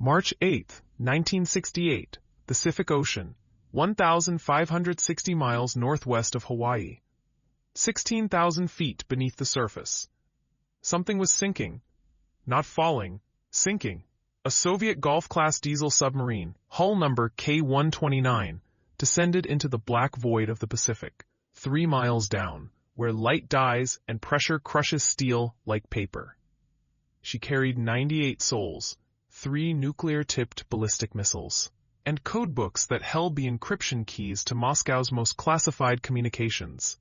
March 8, 1968, Pacific Ocean, 1,560 miles northwest of Hawaii. 16,000 feet beneath the surface. Something was sinking. Not falling, sinking. A Soviet Golf-class diesel submarine, hull number K-129, descended into the black void of the Pacific, 3 miles down, where light dies and pressure crushes steel like paper. She carried 98 souls, 3 nuclear-tipped ballistic missiles, and codebooks that held the encryption keys to Moscow's most classified communications.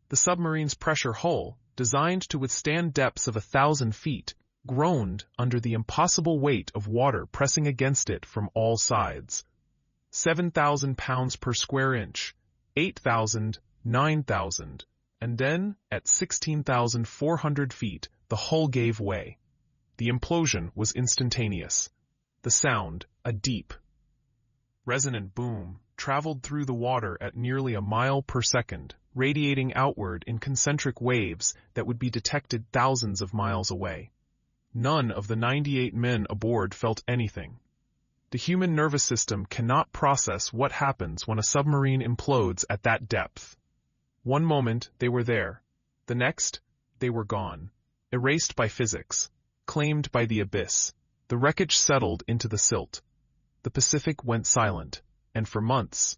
The submarine's pressure hull, designed to withstand depths of 1,000 feet, groaned under the impossible weight of water pressing against it from all sides. 7,000 pounds per square inch, 8,000, 9,000, and then, at 16,400 feet, the hull gave way. The implosion was instantaneous. The sound, a deep, resonant boom, traveled through the water at nearly a mile per second, radiating outward in concentric waves that would be detected thousands of miles away. None of the 98 men aboard felt anything. The human nervous system cannot process what happens when a submarine implodes at that depth. One moment, they were there. The next, they were gone. Erased by physics. Claimed by the abyss. The wreckage settled into the silt. The Pacific went silent, and for months,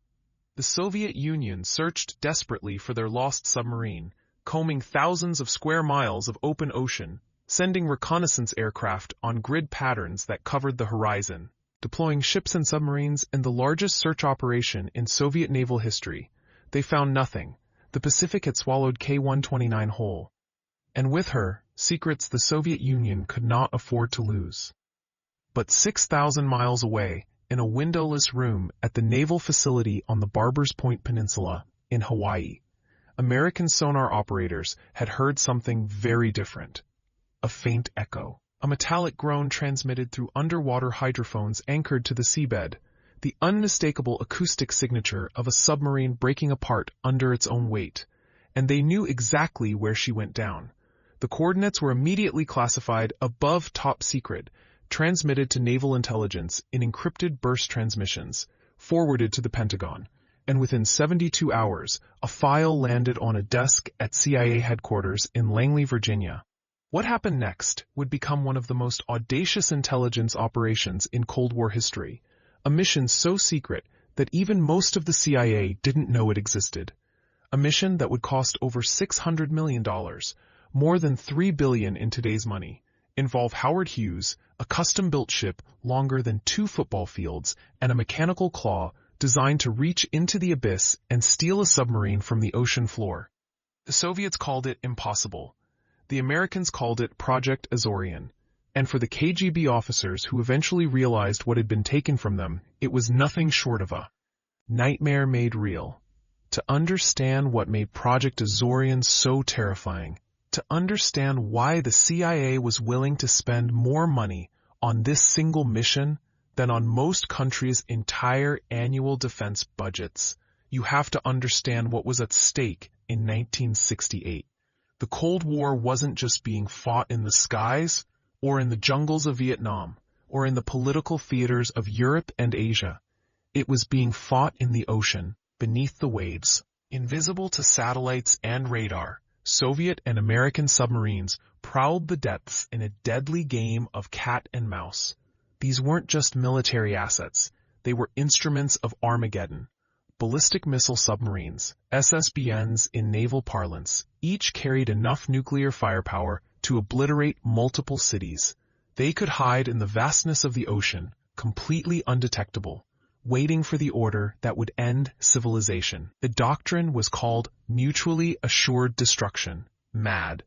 the Soviet Union searched desperately for their lost submarine, combing thousands of square miles of open ocean, sending reconnaissance aircraft on grid patterns that covered the horizon, deploying ships and submarines in the largest search operation in Soviet naval history. They found nothing. The Pacific had swallowed K-129 whole. And with her, secrets the Soviet Union could not afford to lose. But 6,000 miles away, in a windowless room at the naval facility on the Barbers Point Peninsula in Hawaii, American sonar operators had heard something very different. A faint echo, a metallic groan transmitted through underwater hydrophones anchored to the seabed, the unmistakable acoustic signature of a submarine breaking apart under its own weight. And they knew exactly where she went down. The coordinates were immediately classified above top secret, transmitted to naval intelligence in encrypted burst transmissions, forwarded to the Pentagon, and within 72 hours, a file landed on a desk at CIA headquarters in Langley, Virginia. What happened next would become one of the most audacious intelligence operations in Cold War history, a mission so secret that even most of the CIA didn't know it existed. A mission that would cost over $600 million, more than $3 billion in today's money, involve Howard Hughes, a custom-built ship longer than 2 football fields, and a mechanical claw designed to reach into the abyss and steal a submarine from the ocean floor. The Soviets called it impossible. The Americans called it Project Azorian. And for the KGB officers who eventually realized what had been taken from them, it was nothing short of a nightmare made real. To understand what made Project Azorian so terrifying, to understand why the CIA was willing to spend more money on this single mission than on most countries' entire annual defense budgets, you have to understand what was at stake in 1968. The Cold War wasn't just being fought in the skies, or in the jungles of Vietnam, or in the political theaters of Europe and Asia. It was being fought in the ocean, beneath the waves. Invisible to satellites and radar, Soviet and American submarines prowled the depths in a deadly game of cat and mouse. These weren't just military assets, they were instruments of Armageddon. Ballistic missile submarines, SSBNs in naval parlance, each carried enough nuclear firepower to obliterate multiple cities. They could hide in the vastness of the ocean, completely undetectable, waiting for the order that would end civilization. The doctrine was called mutually assured destruction, MAD,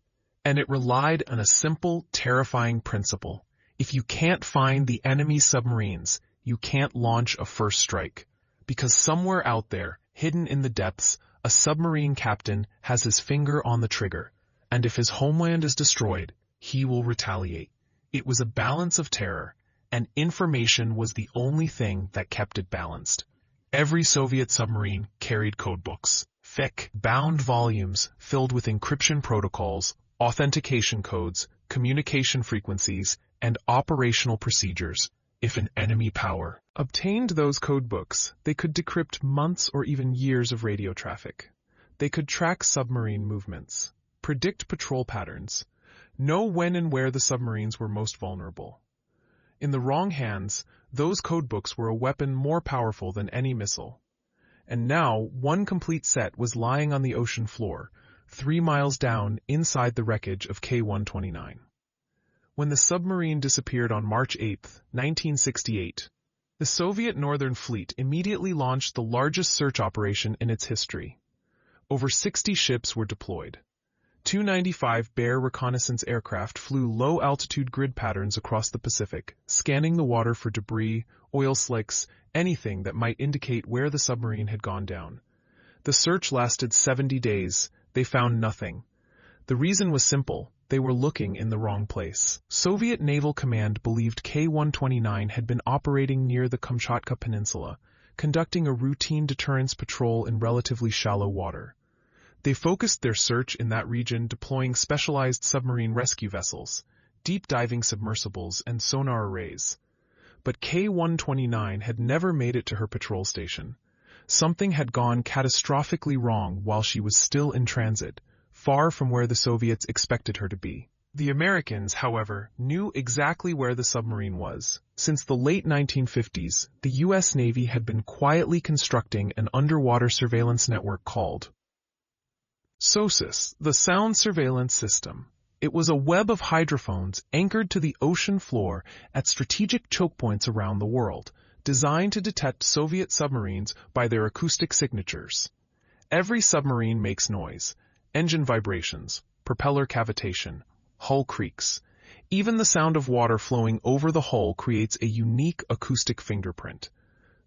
and it relied on a simple, terrifying principle. If you can't find the enemy submarines, you can't launch a first strike. Because somewhere out there, hidden in the depths, a submarine captain has his finger on the trigger, and if his homeland is destroyed, he will retaliate. It was a balance of terror, and information was the only thing that kept it balanced. Every Soviet submarine carried codebooks, thick, bound volumes filled with encryption protocols, authentication codes, communication frequencies, and operational procedures. if an enemy power obtained those codebooks, they could decrypt months or even years of radio traffic. They could track submarine movements, predict patrol patterns, know when and where the submarines were most vulnerable. In the wrong hands, those codebooks were a weapon more powerful than any missile. And now, one complete set was lying on the ocean floor, 3 miles down inside the wreckage of K-129. When the submarine disappeared on March 8, 1968, the Soviet Northern Fleet immediately launched the largest search operation in its history. Over 60 ships were deployed. 295 Bear reconnaissance aircraft flew low-altitude grid patterns across the Pacific, scanning the water for debris, oil slicks, anything that might indicate where the submarine had gone down. The search lasted 70 days. They found nothing. The reason was simple. They were looking in the wrong place. Soviet Naval Command believed K-129 had been operating near the Kamchatka Peninsula, conducting a routine deterrence patrol in relatively shallow water. They focused their search in that region, deploying specialized submarine rescue vessels, deep-diving submersibles, and sonar arrays. But K-129 had never made it to her patrol station. Something had gone catastrophically wrong while she was still in transit, far from where the Soviets expected her to be. The Americans, however, knew exactly where the submarine was. Since the late 1950s, the U.S. Navy had been quietly constructing an underwater surveillance network called SOSUS, the Sound Surveillance System. It was a web of hydrophones anchored to the ocean floor at strategic choke points around the world, designed to detect Soviet submarines by their acoustic signatures. Every submarine makes noise: engine vibrations, propeller cavitation, hull creaks. Even the sound of water flowing over the hull creates a unique acoustic fingerprint.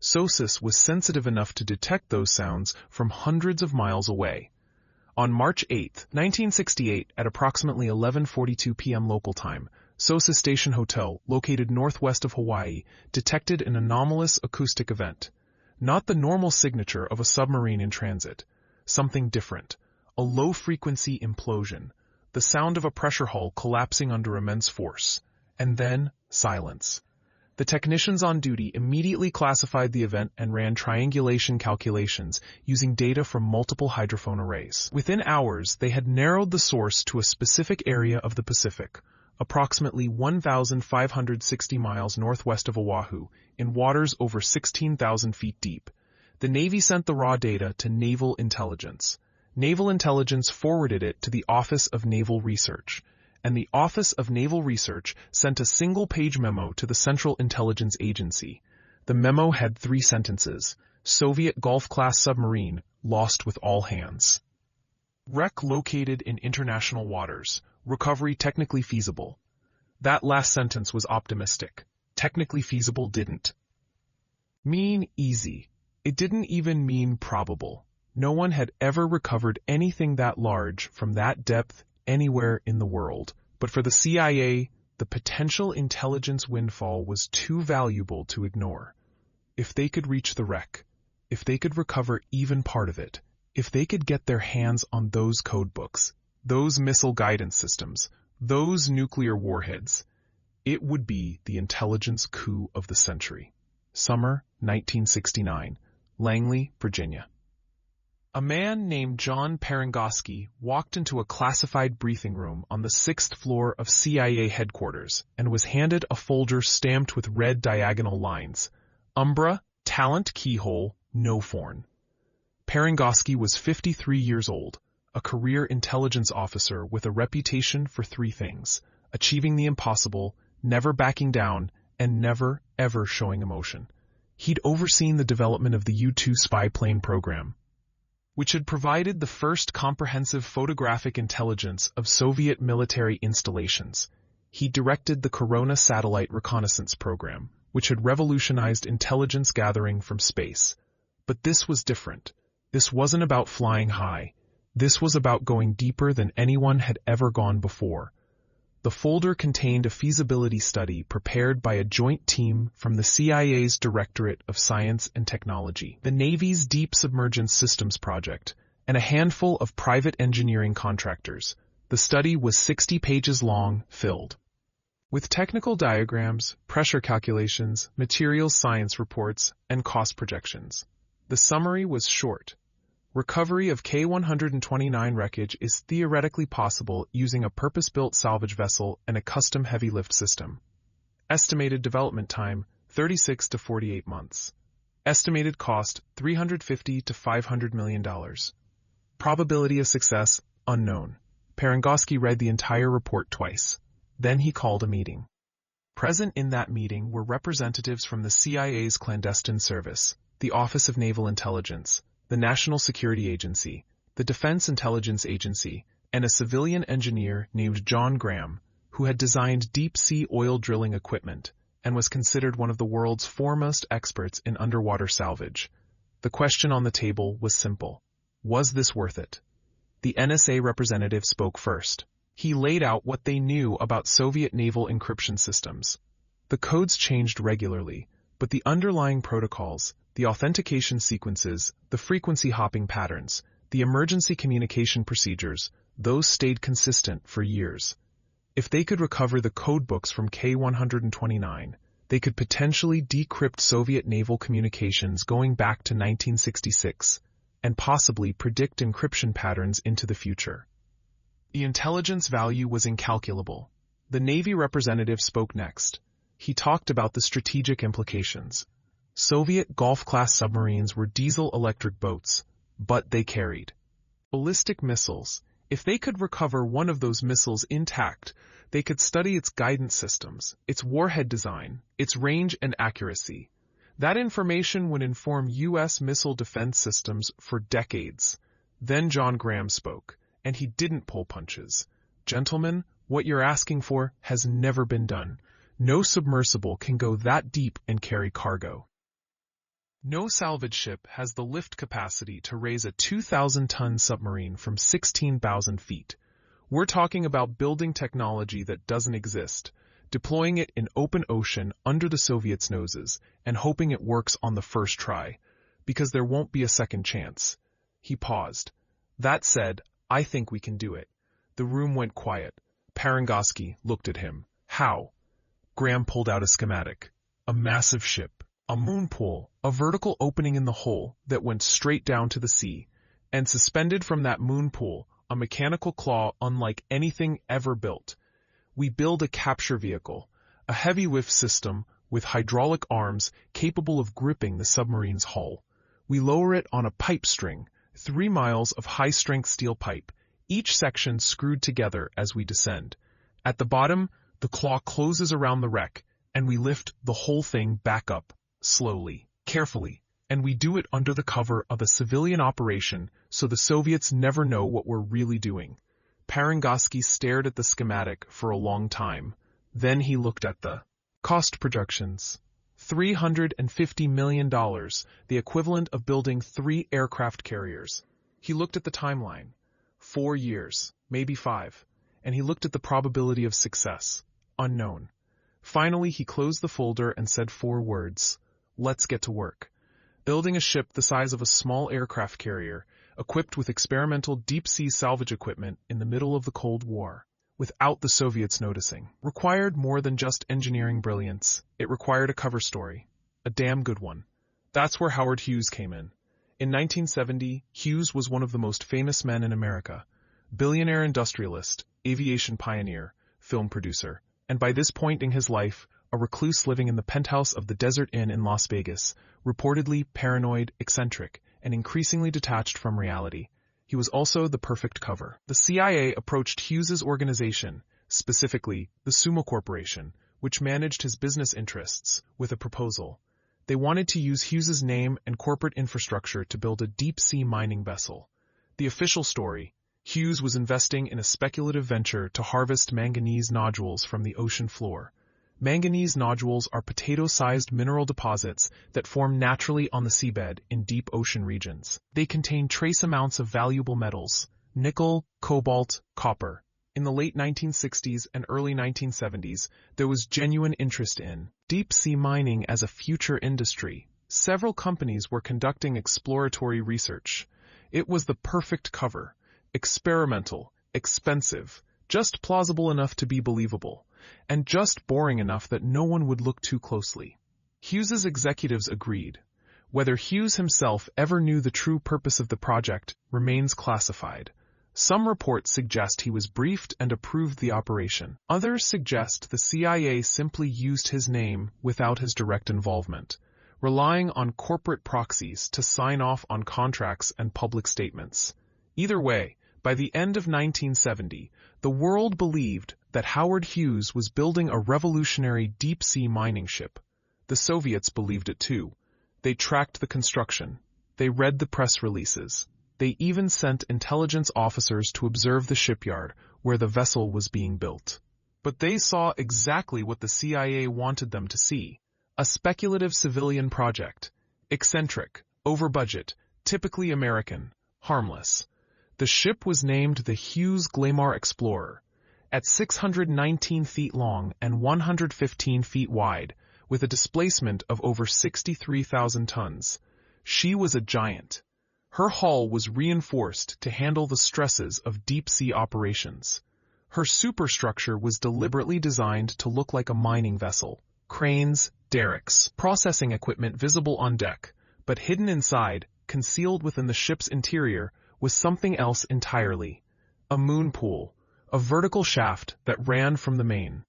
SOSUS was sensitive enough to detect those sounds from hundreds of miles away. On March 8, 1968, at approximately 11:42 p.m. local time, SOSUS Station Hotel, located northwest of Hawaii, detected an anomalous acoustic event. Not the normal signature of a submarine in transit. Something different. A low-frequency implosion. The sound of a pressure hull collapsing under immense force. And then, silence. The technicians on duty immediately classified the event and ran triangulation calculations using data from multiple hydrophone arrays. Within hours, they had narrowed the source to a specific area of the Pacific, approximately 1,560 miles northwest of Oahu, in waters over 16,000 feet deep. The Navy sent the raw data to Naval Intelligence. Naval Intelligence forwarded it to the Office of Naval Research, and the Office of Naval Research sent a single-page memo to the Central Intelligence Agency. The memo had 3 sentences: Soviet Gulf-class submarine lost with all hands. Wreck located in international waters. Recovery technically feasible. That last sentence was optimistic. Technically feasible didn't mean easy. It didn't even mean probable. No one had ever recovered anything that large from that depth anywhere in the world. But for the CIA, the potential intelligence windfall was too valuable to ignore. If they could reach the wreck, if they could recover even part of it, if they could get their hands on those codebooks, those missile guidance systems, those nuclear warheads, it would be the intelligence coup of the century. Summer 1969, Langley, Virginia. A man named John Parangoski walked into a classified briefing room on the 6th floor of CIA headquarters and was handed a folder stamped with red diagonal lines. Umbra, talent keyhole, no foreign. Parangoski was 53 years old, a career intelligence officer with a reputation for 3 things: achieving the impossible, never backing down, and never, ever showing emotion. He'd overseen the development of the U-2 spy plane program, which had provided the first comprehensive photographic intelligence of Soviet military installations. He directed the Corona satellite reconnaissance program, which had revolutionized intelligence gathering from space. But this was different. This wasn't about flying high. This was about going deeper than anyone had ever gone before. The folder contained a feasibility study prepared by a joint team from the CIA's Directorate of Science and Technology, the Navy's Deep Submergence Systems Project, and a handful of private engineering contractors. The study was 60 pages long, filled With technical diagrams, pressure calculations, materials science reports, and cost projections. The summary was short. Recovery of K-129 wreckage is theoretically possible using a purpose-built salvage vessel and a custom heavy lift system. Estimated development time, 36 to 48 months. Estimated cost, $350 to $500 million. Probability of success, unknown. Parangosky read the entire report twice. Then he called a meeting. Present in that meeting were representatives from the CIA's clandestine service, the Office of Naval Intelligence, the National Security Agency, the Defense Intelligence Agency, and a civilian engineer named John Graham, who had designed deep-sea oil drilling equipment and was considered one of the world's foremost experts in underwater salvage. The question on the table was simple. Was this worth it? The NSA representative spoke first. He laid out what they knew about Soviet naval encryption systems. The codes changed regularly, but the underlying protocols, the authentication sequences, the frequency hopping patterns, the emergency communication procedures, those stayed consistent for years. If they could recover the codebooks from K-129, they could potentially decrypt Soviet naval communications going back to 1966, and possibly predict encryption patterns into the future. The intelligence value was incalculable. The Navy representative spoke next. He talked about the strategic implications. Soviet Golf-class submarines were diesel-electric boats, but they carried ballistic missiles. If they could recover one of those missiles intact, they could study its guidance systems, its warhead design, its range and accuracy. That information would inform U.S. missile defense systems for decades. Then John Graham spoke, and he didn't pull punches. Gentlemen, what you're asking for has never been done. No submersible can go that deep and carry cargo. No salvage ship has the lift capacity to raise a 2,000-ton submarine from 16,000 feet. We're talking about building technology that doesn't exist, deploying it in open ocean under the Soviets' noses, and hoping it works on the first try, because there won't be a second chance. He paused. That said, I think we can do it. The room went quiet. Parangosky looked at him. How? Graham pulled out a schematic. A massive ship. A moon pool, a vertical opening in the hull that went straight down to the sea, and suspended from that moon pool, a mechanical claw unlike anything ever built. We build a capture vehicle, a heavy lift system with hydraulic arms capable of gripping the submarine's hull. We lower it on a pipe string, 3 miles of high-strength steel pipe, each section screwed together as we descend. At the bottom, the claw closes around the wreck, and we lift the whole thing back up. Slowly, carefully, and we do it under the cover of a civilian operation so the Soviets never know what we're really doing. Parangosky stared at the schematic for a long time. Then he looked at the cost projections. $350 million, the equivalent of building 3 aircraft carriers. He looked at the timeline. 4 years, maybe 5. And he looked at the probability of success. Unknown. Finally, he closed the folder and said 4 words. Let's get to work. Building a ship the size of a small aircraft carrier, equipped with experimental deep-sea salvage equipment in the middle of the Cold War, without the Soviets noticing, required more than just engineering brilliance. It required a cover story. A damn good one. That's where Howard Hughes came in. In 1970, Hughes was one of the most famous men in America. Billionaire industrialist, aviation pioneer, film producer, and by this point in his life, a recluse living in the penthouse of the Desert Inn in Las Vegas, reportedly paranoid, eccentric, and increasingly detached from reality. He was also the perfect cover. The CIA approached Hughes's organization, specifically the Sumo Corporation, which managed his business interests, with a proposal. They wanted to use Hughes's name and corporate infrastructure to build a deep-sea mining vessel. The official story: Hughes was investing in a speculative venture to harvest manganese nodules from the ocean floor. Manganese nodules are potato-sized mineral deposits that form naturally on the seabed in deep ocean regions. They contain trace amounts of valuable metals: nickel, cobalt, copper. In the late 1960s and early 1970s, there was genuine interest in deep-sea mining as a future industry. Several companies were conducting exploratory research. It was the perfect cover. Experimental, expensive, just plausible enough to be believable. and just boring enough that no one would look too closely. Hughes's executives agreed. Whether Hughes himself ever knew the true purpose of the project remains classified. Some reports suggest he was briefed and approved the operation. Others suggest the CIA simply used his name without his direct involvement, relying on corporate proxies to sign off on contracts and public statements. Either way, by the end of 1970, the world believed that Howard Hughes was building a revolutionary deep-sea mining ship. The Soviets believed it too. They tracked the construction. They read the press releases. They even sent intelligence officers to observe the shipyard where the vessel was being built. But they saw exactly what the CIA wanted them to see: a speculative civilian project. Eccentric, over budget, typically American, harmless. The ship was named the Hughes Glomar Explorer. At 619 feet long and 115 feet wide, with a displacement of over 63,000 tons, she was a giant. Her hull was reinforced to handle the stresses of deep-sea operations. Her superstructure was deliberately designed to look like a mining vessel. Cranes, derricks, processing equipment visible on deck, but hidden inside, concealed within the ship's interior, was something else entirely. A moon pool, a vertical shaft that ran from the main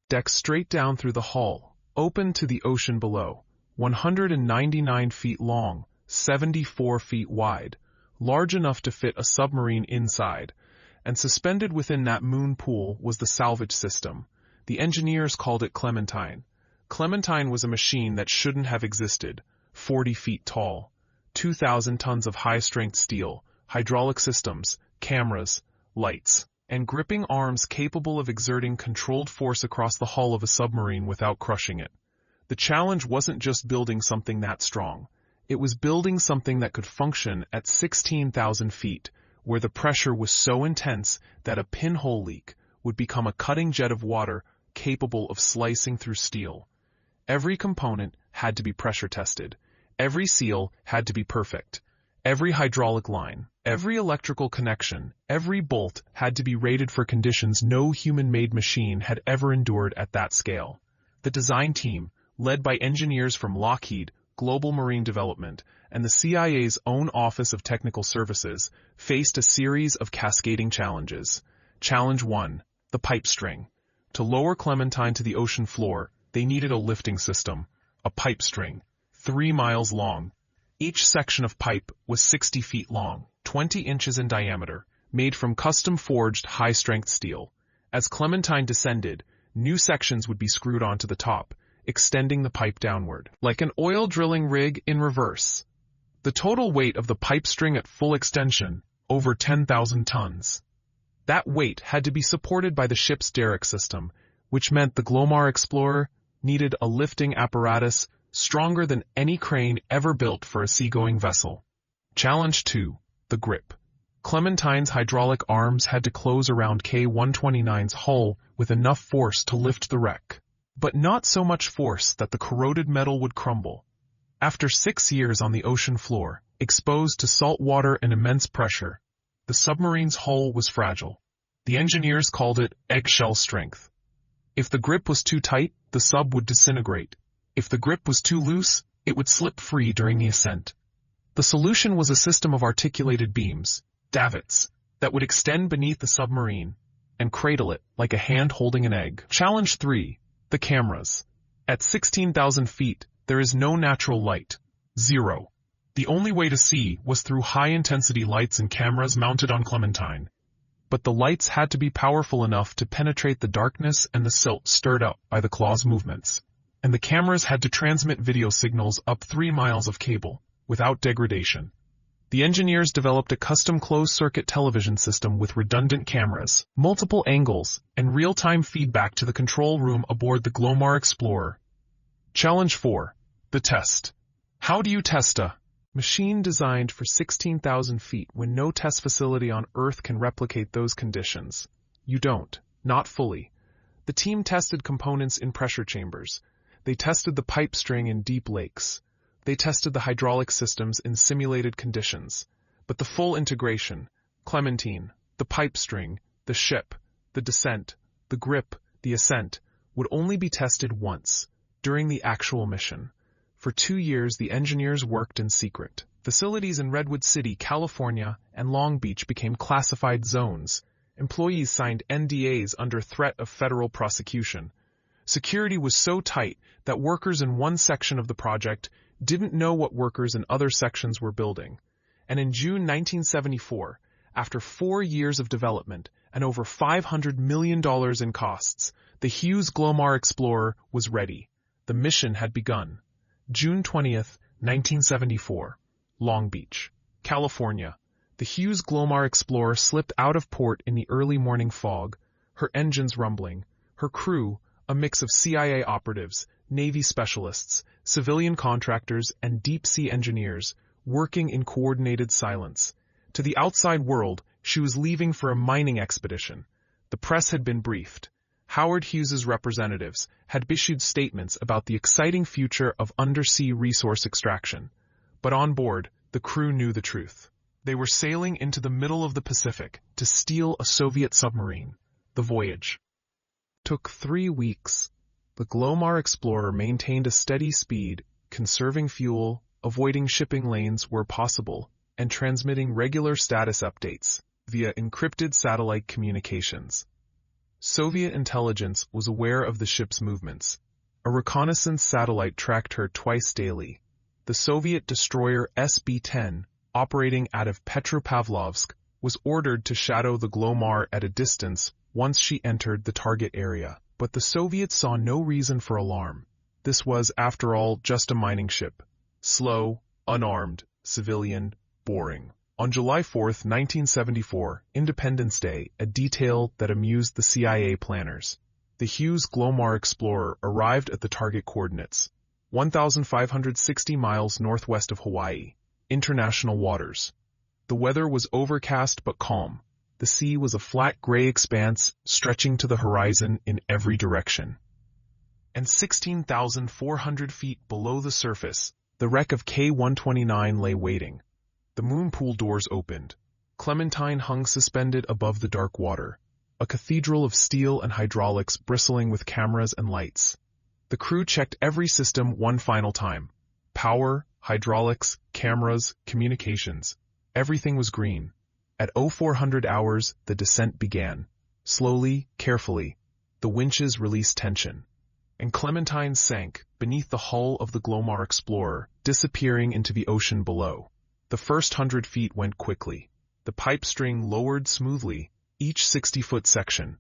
deck straight down through the hull, open to the ocean below, 199 feet long, 74 feet wide, large enough to fit a submarine inside, and suspended within that moon pool was the salvage system. The engineers called it Clementine. Clementine was a machine that shouldn't have existed, 40 feet tall, 2,000 tons of high-strength steel, hydraulic systems, cameras, lights, and gripping arms capable of exerting controlled force across the hull of a submarine without crushing it. The challenge wasn't just building something that strong. It was building something that could function at 16,000 feet, where the pressure was so intense that a pinhole leak would become a cutting jet of water capable of slicing through steel. Every component had to be pressure tested. Every seal had to be perfect. Every hydraulic line, every electrical connection, every bolt had to be rated for conditions no human-made machine had ever endured at that scale. The design team, led by engineers from Lockheed, Global Marine Development, and the CIA's own Office of Technical Services, faced a series of cascading challenges. Challenge 1, the pipe string. To lower Clementine to the ocean floor, they needed a lifting system, a pipe string, 3 miles long. Each section of pipe was 60 feet long, 20 inches in diameter, made from custom-forged high-strength steel. As Clementine descended, new sections would be screwed onto the top, extending the pipe downward, like an oil drilling rig in reverse. The total weight of the pipe string at full extension, over 10,000 tons. That weight had to be supported by the ship's derrick system, which meant the Glomar Explorer needed a lifting apparatus stronger than any crane ever built for a seagoing vessel. Challenge 2, the grip. Clementine's hydraulic arms had to close around K-129's hull with enough force to lift the wreck, but not so much force that the corroded metal would crumble. After 6 years on the ocean floor, exposed to salt water and immense pressure, the submarine's hull was fragile. The engineers called it eggshell strength. If the grip was too tight, the sub would disintegrate. If the grip was too loose, it would slip free during the ascent. The solution was a system of articulated beams, davits, that would extend beneath the submarine and cradle it like a hand holding an egg. Challenge 3, the cameras. At 16,000 feet, there is no natural light. Zero. The only way to see was through high-intensity lights and cameras mounted on Clementine. But the lights had to be powerful enough to penetrate the darkness and the silt stirred up by the claw's movements. And the cameras had to transmit video signals up 3 miles of cable, without degradation. The engineers developed a custom closed-circuit television system with redundant cameras, multiple angles, and real-time feedback to the control room aboard the Glomar Explorer. Challenge 4, the test. How do you test a machine designed for 16,000 feet when no test facility on Earth can replicate those conditions? You don't, not fully. The team tested components in pressure chambers. They tested the pipe string in deep lakes. They tested the hydraulic systems in simulated conditions. But the full integration, Clementine, the pipe string, the ship, the descent, the grip, The ascent would only be tested once, during the actual mission. For 2 years, the engineers worked in secret. Facilities in Redwood City, California, and Long Beach became classified zones. Employees signed NDAs under threat of federal prosecution. Security was so tight that workers in one section of the project didn't know what workers in other sections were building. And in June 1974, after 4 years of development and over $500 million in costs, the Hughes Glomar Explorer was ready. The mission had begun. June 20, 1974, Long Beach, California. The Hughes Glomar Explorer slipped out of port in the early morning fog, her engines rumbling, her crew, a mix of CIA operatives, Navy specialists, civilian contractors, and deep-sea engineers, working in coordinated silence. To the outside world, she was leaving for a mining expedition. The press had been briefed. Howard Hughes's representatives had issued statements about the exciting future of undersea resource extraction. But on board, the crew knew the truth. They were sailing into the middle of the Pacific to steal a Soviet submarine. The voyage took 3 weeks. The Glomar Explorer maintained a steady speed, conserving fuel, avoiding shipping lanes where possible, and transmitting regular status updates via encrypted satellite communications. Soviet intelligence was aware of the ship's movements. A reconnaissance satellite tracked her twice daily. The Soviet destroyer SB-10, operating out of Petropavlovsk, was ordered to shadow the Glomar at a distance once she entered the target area. But the Soviets saw no reason for alarm. This was, after all, just a mining ship. Slow, unarmed, civilian, boring. On July 4, 1974, Independence Day, a detail that amused the CIA planners. The Hughes Glomar Explorer arrived at the target coordinates, 1,560 miles northwest of Hawaii, international waters. The weather was overcast but calm. The sea was a flat gray expanse stretching to the horizon in every direction. And 16,400 feet below the surface, the wreck of K-129 lay waiting. The moon pool doors opened. Clementine hung suspended above the dark water, a cathedral of steel and hydraulics bristling with cameras and lights. The crew checked every system one final time. Power, hydraulics, cameras, communications. Everything was green. At 0400 hours, the descent began. Slowly, carefully, the winches released tension. And Clementine sank beneath the hull of the Glomar Explorer, disappearing into the ocean below. The first 100 feet went quickly. The pipe string lowered smoothly, each 60-foot section.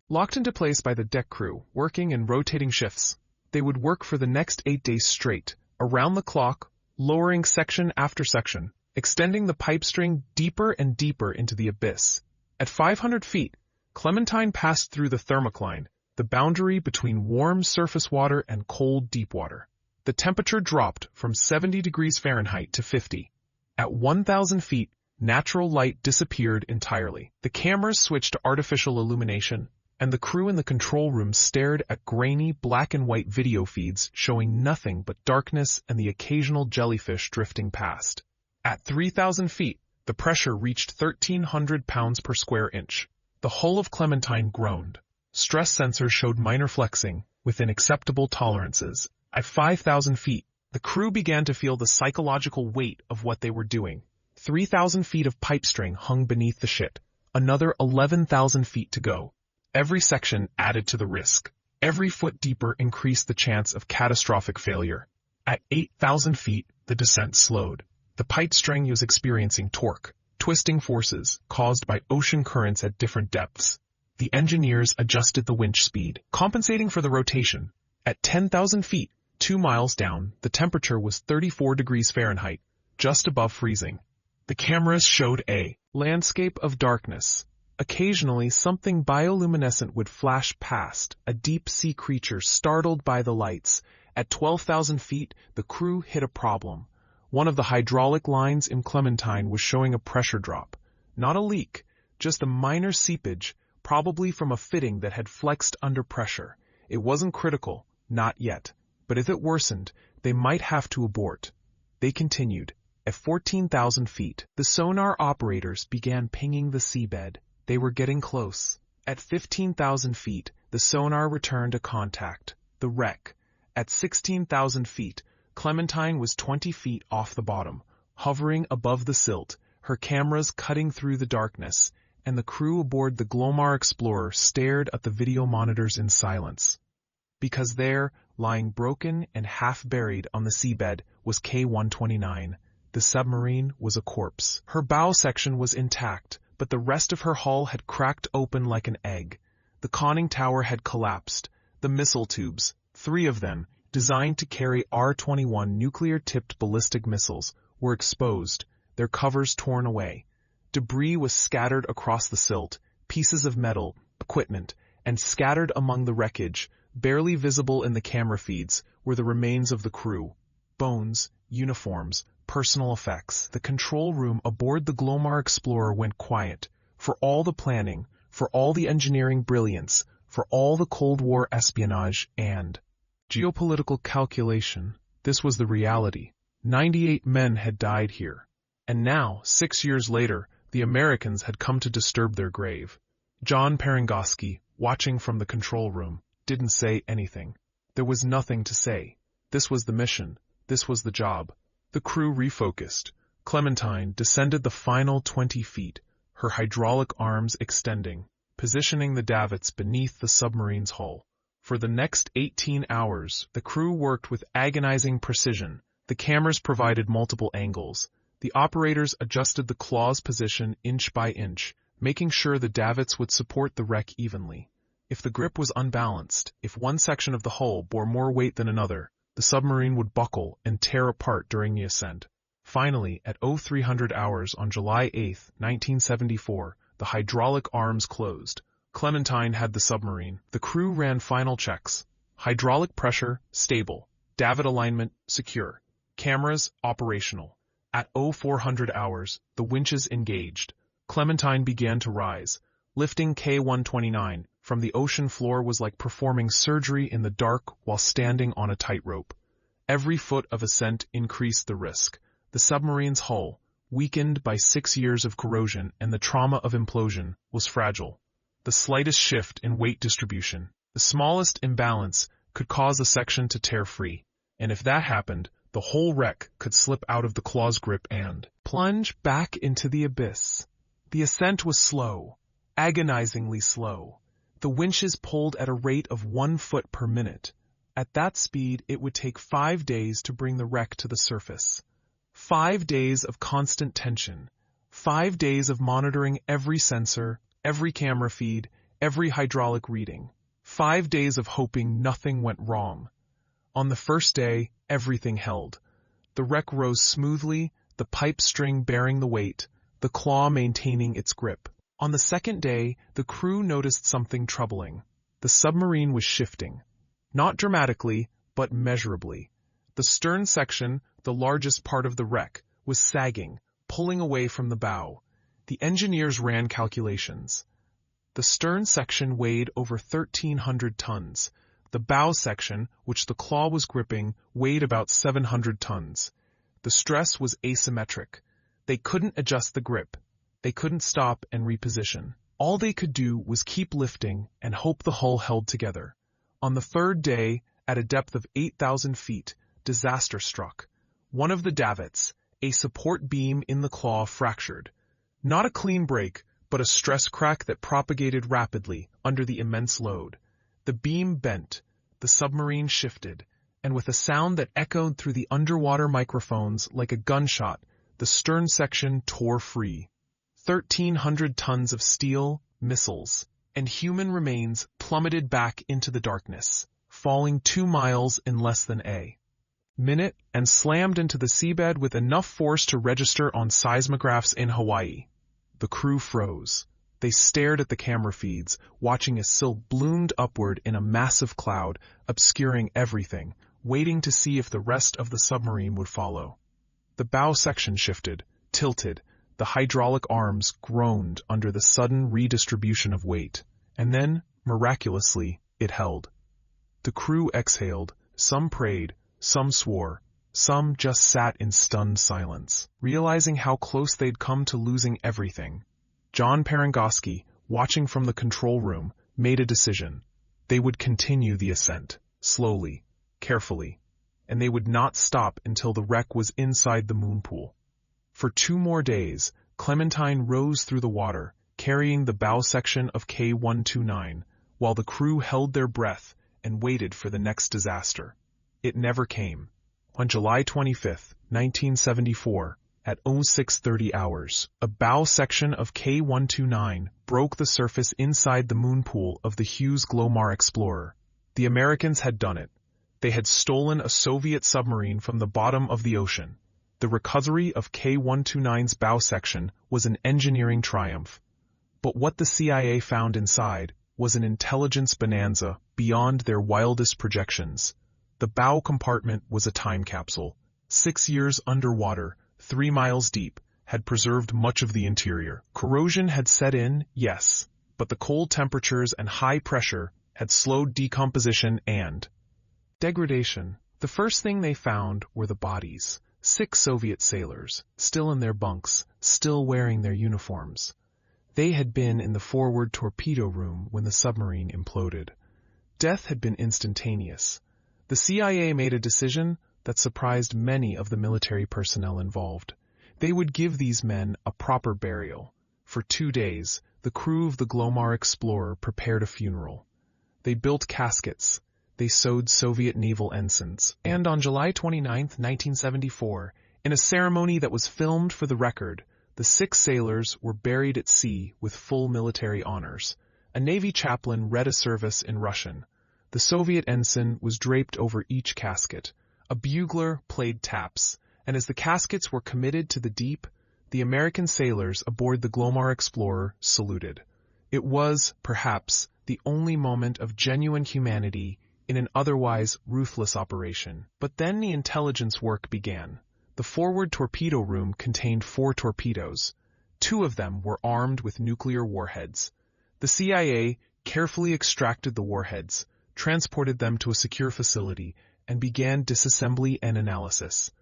Locked into place by the deck crew, working in rotating shifts, they would work for the next 8 days straight, around the clock, lowering section after section, extending the pipe string deeper and deeper into the abyss. At 500 feet, Clementine passed through the thermocline, the boundary between warm surface water and cold deep water. The temperature dropped from 70 degrees Fahrenheit to 50. At 1,000 feet, natural light disappeared entirely. The cameras switched to artificial illumination, and the crew in the control room stared at grainy black and white video feeds showing nothing but darkness and the occasional jellyfish drifting past. At 3,000 feet, the pressure reached 1,300 pounds per square inch. The hull of Clementine groaned. Stress sensors showed minor flexing within acceptable tolerances. At 5,000 feet, the crew began to feel the psychological weight of what they were doing. 3,000 feet of pipe string hung beneath the ship. Another 11,000 feet to go. Every section added to the risk. Every foot deeper increased the chance of catastrophic failure. At 8,000 feet, the descent slowed. The pipe string was experiencing torque, twisting forces caused by ocean currents at different depths. The engineers adjusted the winch speed, compensating for the rotation. At 10,000 feet, 2 miles down, the temperature was 34 degrees Fahrenheit, just above freezing. The cameras showed a landscape of darkness. Occasionally, something bioluminescent would flash past, a deep-sea creature startled by the lights. At 12,000 feet, the crew hit a problem. One of the hydraulic lines in Clementine was showing a pressure drop. Not a leak, just a minor seepage, probably from a fitting that had flexed under pressure. It wasn't critical, not yet. But if it worsened, they might have to abort. They continued. At 14,000 feet, the sonar operators began pinging the seabed. They were getting close. At 15,000 feet, the sonar returned a contact, the wreck. At 16,000 feet, Clementine was 20 feet off the bottom, hovering above the silt, her cameras cutting through the darkness, and the crew aboard the Glomar Explorer stared at the video monitors in silence. Because there, lying broken and half-buried on the seabed, was K-129. The submarine was a corpse. Her bow section was intact, but the rest of her hull had cracked open like an egg. The conning tower had collapsed. The missile tubes, 3 of them, designed to carry R-21 nuclear-tipped ballistic missiles, were exposed, their covers torn away. Debris was scattered across the silt, pieces of metal, equipment, and scattered among the wreckage, barely visible in the camera feeds, were the remains of the crew. Bones, uniforms, personal effects. The control room aboard the Glomar Explorer went quiet. For all the planning, for all the engineering brilliance, for all the Cold War espionage and geopolitical calculation, this was the reality. 98 men had died here. And now, 6 years later, the Americans had come to disturb their grave. John Parangoski, watching from the control room, didn't say anything. There was nothing to say. This was the mission. This was the job. The crew refocused. Clementine descended the final 20 feet, her hydraulic arms extending, positioning the davits beneath the submarine's hull. For the next 18 hours, the crew worked with agonizing precision. The cameras provided multiple angles. The operators adjusted the claw's position inch by inch, making sure the davits would support the wreck evenly. If the grip was unbalanced, if one section of the hull bore more weight than another, the submarine would buckle and tear apart during the ascent. Finally, at 0300 hours on July 8, 1974, the hydraulic arms closed. Clementine had the submarine. The crew ran final checks. Hydraulic pressure, stable. Davit alignment, secure. Cameras, operational. At 0400 hours, the winches engaged. Clementine began to rise. Lifting K-129 from the ocean floor was like performing surgery in the dark while standing on a tightrope. Every foot of ascent increased the risk. The submarine's hull, weakened by 6 years of corrosion and the trauma of implosion, was fragile. The slightest shift in weight distribution, the smallest imbalance, could cause a section to tear free. And if that happened, the whole wreck could slip out of the claw's grip and plunge back into the abyss. The ascent was slow, agonizingly slow. The winches pulled at a rate of 1 foot per minute. At that speed, it would take 5 days to bring the wreck to the surface. 5 days of constant tension. 5 days of monitoring every sensor, every camera feed, every hydraulic reading. 5 days of hoping nothing went wrong. On the first day, everything held. The wreck rose smoothly, the pipe string bearing the weight, the claw maintaining its grip. On the second day, the crew noticed something troubling. The submarine was shifting. Not dramatically, but measurably. The stern section, the largest part of the wreck, was sagging, pulling away from the bow. The engineers ran calculations. The stern section weighed over 1,300 tons. The bow section, which the claw was gripping, weighed about 700 tons. The stress was asymmetric. They couldn't adjust the grip. They couldn't stop and reposition. All they could do was keep lifting and hope the hull held together. On the third day, at a depth of 8,000 feet, disaster struck. One of the davits, a support beam in the claw, fractured. Not a clean break, but a stress crack that propagated rapidly under the immense load. The beam bent, the submarine shifted, and with a sound that echoed through the underwater microphones like a gunshot, the stern section tore free. 1,300 tons of steel, missiles, and human remains plummeted back into the darkness, falling 2 miles in less than a minute and slammed into the seabed with enough force to register on seismographs in Hawaii. The crew froze. They stared at the camera feeds, watching as silt bloomed upward in a massive cloud, obscuring everything, waiting to see if the rest of the submarine would follow. The bow section shifted, tilted. The hydraulic arms groaned under the sudden redistribution of weight, and then, miraculously, it held. The crew exhaled, some prayed, some swore, some just sat in stunned silence, realizing how close they'd come to losing everything. John Parangoski, watching from the control room, made a decision. They would continue the ascent, slowly, carefully, and they would not stop until the wreck was inside the moon pool. For 2 more days, Clementine rose through the water, carrying the bow section of K-129, while the crew held their breath and waited for the next disaster. It never came. On July 25, 1974, at 0630 hours, a bow section of K-129 broke the surface inside the moon pool of the Hughes Glomar Explorer. The Americans had done it. They had stolen a Soviet submarine from the bottom of the ocean. The recovery of K-129's bow section was an engineering triumph. But what the CIA found inside was an intelligence bonanza beyond their wildest projections. The bow compartment was a time capsule. 6 years underwater, 3 miles deep, had preserved much of the interior. Corrosion had set in, yes, but the cold temperatures and high pressure had slowed decomposition and degradation. The first thing they found were the bodies. 6 Soviet sailors, still in their bunks, still wearing their uniforms. They had been in the forward torpedo room when the submarine imploded. Death had been instantaneous. The CIA made a decision that surprised many of the military personnel involved. They would give these men a proper burial. For 2 days, the crew of the Glomar Explorer prepared a funeral. They built caskets. They sewed Soviet naval ensigns. And on July 29, 1974, in a ceremony that was filmed for the record, the 6 sailors were buried at sea with full military honors. A Navy chaplain read a service in Russian. The Soviet ensign was draped over each casket. A bugler played taps, and as the caskets were committed to the deep, the American sailors aboard the Glomar Explorer saluted. It was, perhaps, the only moment of genuine humanity in an otherwise ruthless operation. But then the intelligence work began. The forward torpedo room contained 4 torpedoes. 2 of them were armed with nuclear warheads. The CIA carefully extracted the warheads, transported them to a secure facility, and began disassembly and analysis.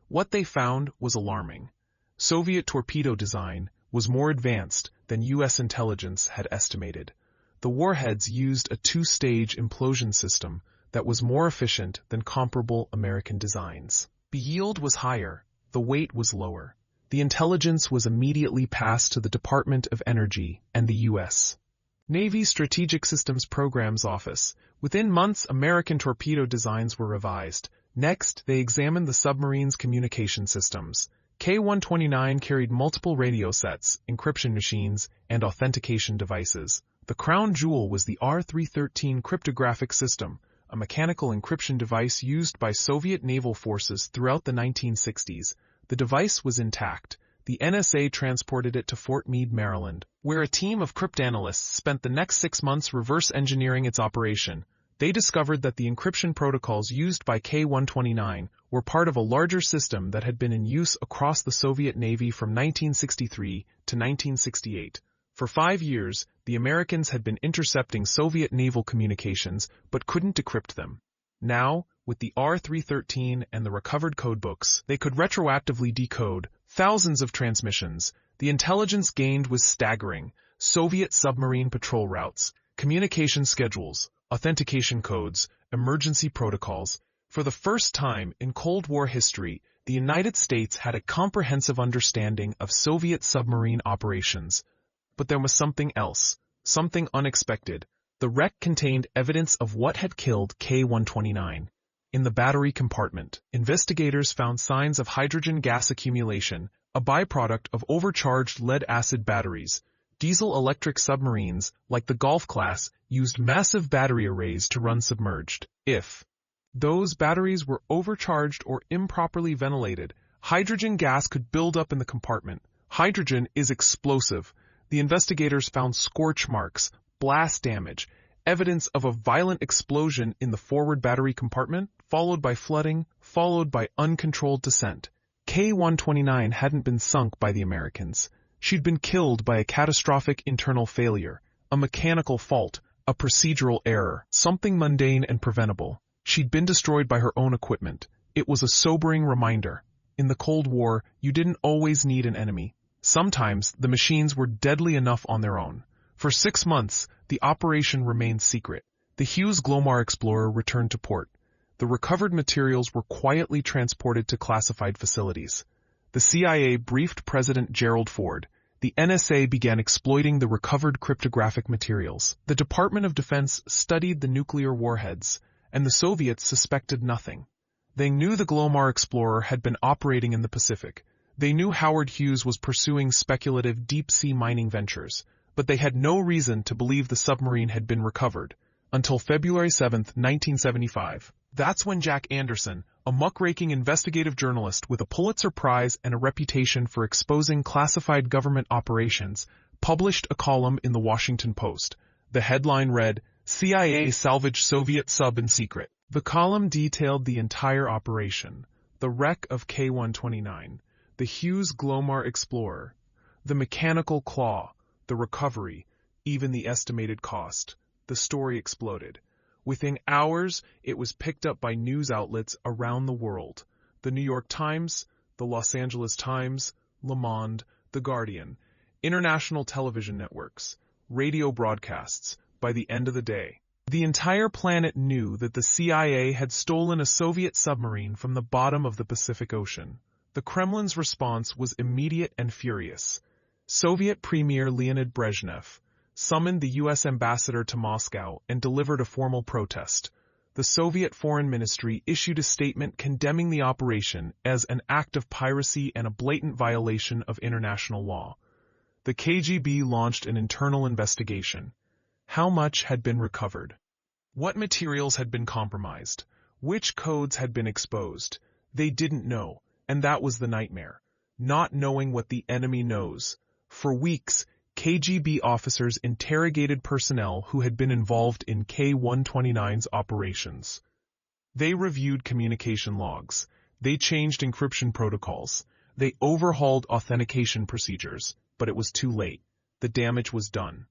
What they found was alarming. Soviet torpedo design was more advanced than U.S. intelligence had estimated. The warheads used a 2-stage implosion system that was more efficient than comparable American designs. The yield was higher, the weight was lower. The intelligence was immediately passed to the Department of Energy and the U.S. Navy Strategic Systems Programs Office. Within months, American torpedo designs were revised. Next, they examined the submarine's communication systems. K-129 carried multiple radio sets, encryption machines, and authentication devices. The crown jewel was the R-313 cryptographic system, a mechanical encryption device used by Soviet naval forces throughout the 1960s. The device was intact. The NSA transported it to Fort Meade, Maryland, where a team of cryptanalysts spent the next 6 months reverse engineering its operation. They discovered that the encryption protocols used by K-129 were part of a larger system that had been in use across the Soviet Navy from 1963 to 1968. For 5 years, the Americans had been intercepting Soviet naval communications but couldn't decrypt them. Now, with the R-313 and the recovered codebooks, they could retroactively decode thousands of transmissions. The intelligence gained was staggering. Soviet submarine patrol routes, communication schedules, authentication codes, emergency protocols. For the first time in Cold War history, the United States had a comprehensive understanding of Soviet submarine operations. But there was something else, something unexpected. The wreck contained evidence of what had killed K-129. In the battery compartment, investigators found signs of hydrogen gas accumulation, a byproduct of overcharged lead-acid batteries. Diesel-electric submarines, like the Golf class, used massive battery arrays to run submerged. If those batteries were overcharged or improperly ventilated, hydrogen gas could build up in the compartment. Hydrogen is explosive. The investigators found scorch marks, blast damage, evidence of a violent explosion in the forward battery compartment, followed by flooding, followed by uncontrolled descent. K-129 hadn't been sunk by the Americans. She'd been killed by a catastrophic internal failure, a mechanical fault, a procedural error, something mundane and preventable. She'd been destroyed by her own equipment. It was a sobering reminder. In the Cold War, you didn't always need an enemy. Sometimes the machines were deadly enough on their own. For 6 months, the operation remained secret. The Hughes Glomar Explorer returned to port. The recovered materials were quietly transported to classified facilities. The CIA briefed President Gerald Ford. The NSA began exploiting the recovered cryptographic materials. The Department of Defense studied the nuclear warheads, and the Soviets suspected nothing. They knew the Glomar Explorer had been operating in the Pacific. They knew Howard Hughes was pursuing speculative deep-sea mining ventures, but they had no reason to believe the submarine had been recovered, until February 7, 1975. That's when Jack Anderson, a muckraking investigative journalist with a Pulitzer Prize and a reputation for exposing classified government operations, published a column in the Washington Post. The headline read, "CIA salvaged Soviet sub in secret." The column detailed the entire operation, the wreck of K-129, the Hughes Glomar Explorer, the mechanical claw, the recovery, even the estimated cost. The story exploded. Within hours, it was picked up by news outlets around the world. The New York Times, the Los Angeles Times, Le Monde, The Guardian, international television networks, radio broadcasts. By the end of the day, the entire planet knew that the CIA had stolen a Soviet submarine from the bottom of the Pacific Ocean. The Kremlin's response was immediate and furious. Soviet Premier Leonid Brezhnev summoned the U.S. ambassador to Moscow and delivered a formal protest. The Soviet Foreign Ministry issued a statement condemning the operation as an act of piracy and a blatant violation of international law. The KGB launched an internal investigation. How much had been recovered? What materials had been compromised? Which codes had been exposed? They didn't know, and that was the nightmare. Not knowing what the enemy knows. For weeks, KGB officers interrogated personnel who had been involved in K-129's operations. They reviewed communication logs. They changed encryption protocols. They overhauled authentication procedures, but it was too late. The damage was done.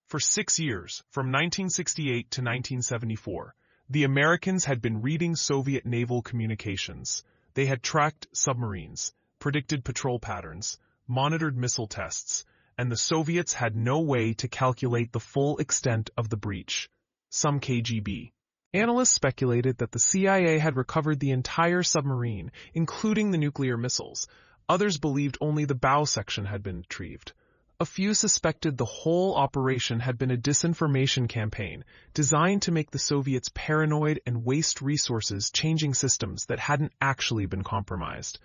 For 6 years, from 1968 to 1974, the Americans had been reading Soviet naval communications. They had tracked submarines, predicted patrol patterns, monitored missile tests, and the Soviets had no way to calculate the full extent of the breach. Some KGB analysts speculated that the CIA had recovered the entire submarine, including the nuclear missiles. Others believed only the bow section had been retrieved. A few suspected the whole operation had been a disinformation campaign designed to make the Soviets paranoid and waste resources changing systems that hadn't actually been compromised.